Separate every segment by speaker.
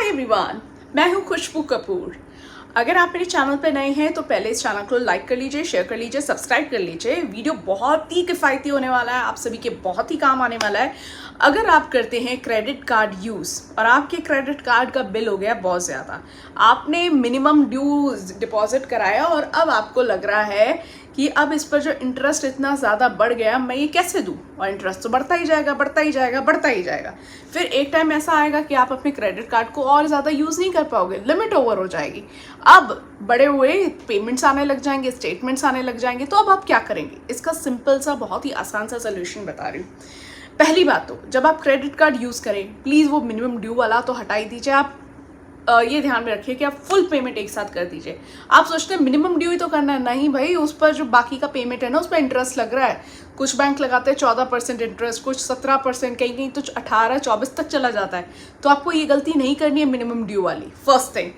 Speaker 1: Hi everyone, मैं हूं खुशबू कपूर। अगर आप मेरे चैनल पर नए हैं तो पहले इस चैनल को लाइक कर लीजिए, शेयर कर लीजिए, सब्सक्राइब कर लीजिए। वीडियो बहुत ही किफ़ायती होने वाला है, आप सभी के बहुत ही काम आने वाला है। अगर आप करते हैं क्रेडिट कार्ड यूज़ और आपके क्रेडिट कार्ड का बिल हो गया बहुत ज़्यादा, आपने मिनिमम ड्यू डिपॉजिट कराया और अब आपको लग रहा है कि अब इस पर जो इंटरेस्ट इतना ज़्यादा बढ़ गया, मैं ये कैसे दूँ, और इंटरेस्ट तो बढ़ता ही जाएगा, बढ़ता ही जाएगा, बढ़ता ही जाएगा। फिर एक टाइम ऐसा आएगा कि आप अपने क्रेडिट कार्ड को और ज़्यादा यूज़ नहीं कर पाओगे, लिमिट ओवर हो जाएगी। अब बड़े हुए पेमेंट्स आने लग जाएंगे, स्टेटमेंट्स आने लग जाएंगे, तो अब आप क्या करेंगे? इसका सिंपल सा, बहुत ही आसान सा सोल्यूशन बता रही हूँ। पहली बात तो जब आप क्रेडिट कार्ड यूज़ करें, प्लीज़ वो मिनिमम ड्यू वाला तो हटा ही दीजिए। आप ये ध्यान में रखिए कि आप फुल पेमेंट एक साथ कर दीजिए। आप सोचते हैं मिनिमम ड्यू ही तो करना है, नहीं भाई, उस पर जो बाकी का पेमेंट है ना, उस पर इंटरेस्ट लग रहा है। कुछ बैंक लगाते हैं 14% इंटरेस्ट, कुछ 17%, कहीं कहीं तो 18-24 तक चला जाता है। तो आपको ये गलती नहीं करनी है मिनिमम ड्यू वाली, फर्स्ट थिंग।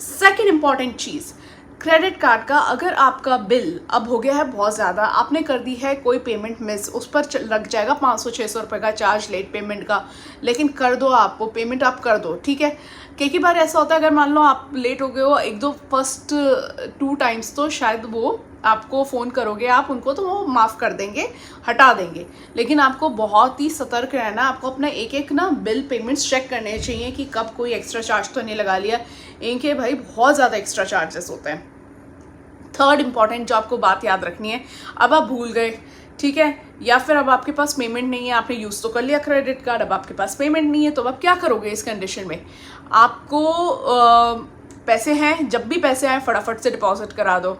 Speaker 1: सेकेंड इंपॉर्टेंट चीज़, क्रेडिट कार्ड का अगर आपका बिल अब हो गया है बहुत ज़्यादा, आपने कर दी है कोई पेमेंट मिस, उस पर लग जाएगा 500-600 रुपये का चार्ज लेट पेमेंट का, लेकिन कर दो, आप वो पेमेंट आप कर दो, ठीक है। कई बार ऐसा होता है, अगर मान लो आप लेट हो गए हो एक दो फर्स्ट 2 टाइम्स, तो शायद वो आपको फ़ोन करोगे आप उनको तो वो माफ़ कर देंगे, हटा देंगे। लेकिन आपको बहुत ही सतर्क रहना, आपको अपना एक एक ना बिल पेमेंट्स चेक करने चाहिए कि कब कोई एक्स्ट्रा चार्ज तो नहीं लगा लिया। इनके भाई बहुत ज़्यादा एक्स्ट्रा चार्जेस होते हैं। थर्ड इंपॉर्टेंट जो आपको बात याद रखनी है, अब आप भूल गए, ठीक है, या फिर अब आपके पास पेमेंट नहीं है, आपने यूज़ तो कर लिया क्रेडिट कार्ड, अब आपके पास पेमेंट नहीं है, तो अब क्या करोगे इस कंडीशन में? आपको पैसे हैं, जब भी पैसे आए फटाफट से डिपॉजिट करा दो।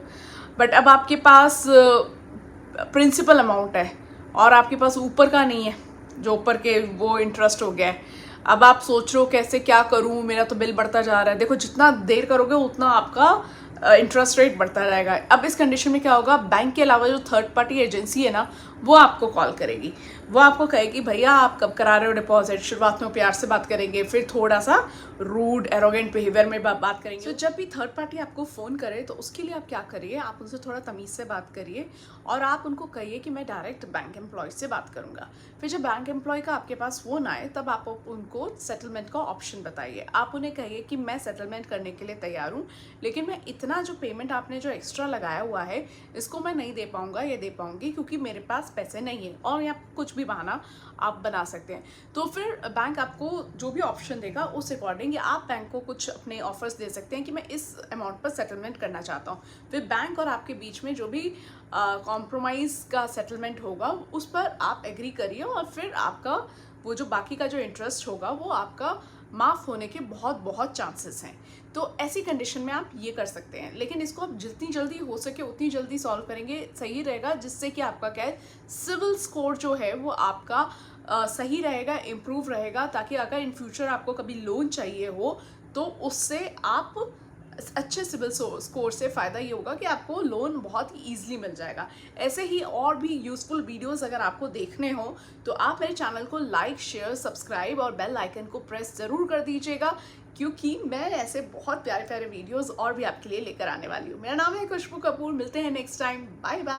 Speaker 1: बट अब आपके पास प्रिंसिपल अमाउंट है और आपके पास ऊपर का नहीं है, जो ऊपर के वो इंटरेस्ट हो गया है। अब आप सोच रहे हो कैसे क्या करूं, मेरा तो बिल बढ़ता जा रहा है। देखो, जितना देर करोगे उतना आपका इंटरेस्ट रेट बढ़ता रहेगा। अब इस कंडीशन में क्या होगा, बैंक के अलावा जो थर्ड पार्टी एजेंसी है ना, वो आपको कॉल करेगी। वो आपको कहेगी भैया आप कब करा रहे हो डिपॉजिट। शुरुआत में प्यार से बात करेंगे, फिर थोड़ा सा रूड एरोगेंट बिहेवियर में बात करेंगे। तो जब भी थर्ड पार्टी आपको फ़ोन करे तो उसके लिए आप क्या करिए, आप उनसे थोड़ा तमीज़ से बात करिए और आप उनको कहिए कि मैं डायरेक्ट बैंक एम्प्लॉय से बात करूँगा। फिर जब बैंक एम्प्लॉय का आपके पास फ़ोन आए तब आप उनको सेटलमेंट का ऑप्शन बताइए। आप उन्हें कहिए कि मैं सेटलमेंट करने के लिए तैयार हूँ, लेकिन मैं इतना जो पेमेंट आपने जो एक्स्ट्रा लगाया हुआ है इसको मैं नहीं दे पाऊँगा या दे पाऊँगी, क्योंकि मेरे पास पैसे नहीं है। और या कुछ भी बहाना आप बना सकते हैं। तो फिर बैंक आपको जो भी ऑप्शन देगा उस अकॉर्डिंग आप बैंक को कुछ अपने ऑफर्स दे सकते हैं कि मैं इस अमाउंट पर सेटलमेंट करना चाहता हूँ। फिर बैंक और आपके बीच में जो भी कॉम्प्रोमाइज़ का सेटलमेंट होगा उस पर आप एग्री करिए और फिर आपका वो जो बाकी का जो इंटरेस्ट होगा वो आपका माफ़ होने के बहुत बहुत चांसेस हैं। तो ऐसी कंडीशन में आप ये कर सकते हैं, लेकिन इसको आप जितनी जल्दी हो सके उतनी जल्दी सॉल्व करेंगे सही रहेगा, जिससे कि आपका क्या है, सिविल स्कोर जो है वो आपका सही रहेगा, इम्प्रूव रहेगा, ताकि अगर इन फ्यूचर आपको कभी लोन चाहिए हो तो उससे आप अच्छे सिविल स्कोर से फ़ायदा ये होगा कि आपको लोन बहुत ही ईजिली मिल जाएगा। ऐसे ही और भी यूज़फुल वीडियोस अगर आपको देखने हो तो आप मेरे चैनल को लाइक, शेयर, सब्सक्राइब और बेल आइकन को प्रेस ज़रूर कर दीजिएगा, क्योंकि मैं ऐसे बहुत प्यारे प्यारे वीडियोस और भी आपके लिए लेकर आने वाली हूँ। मेरा नाम है खुशबू कपूर, मिलते हैं नेक्स्ट टाइम, बाय बाय।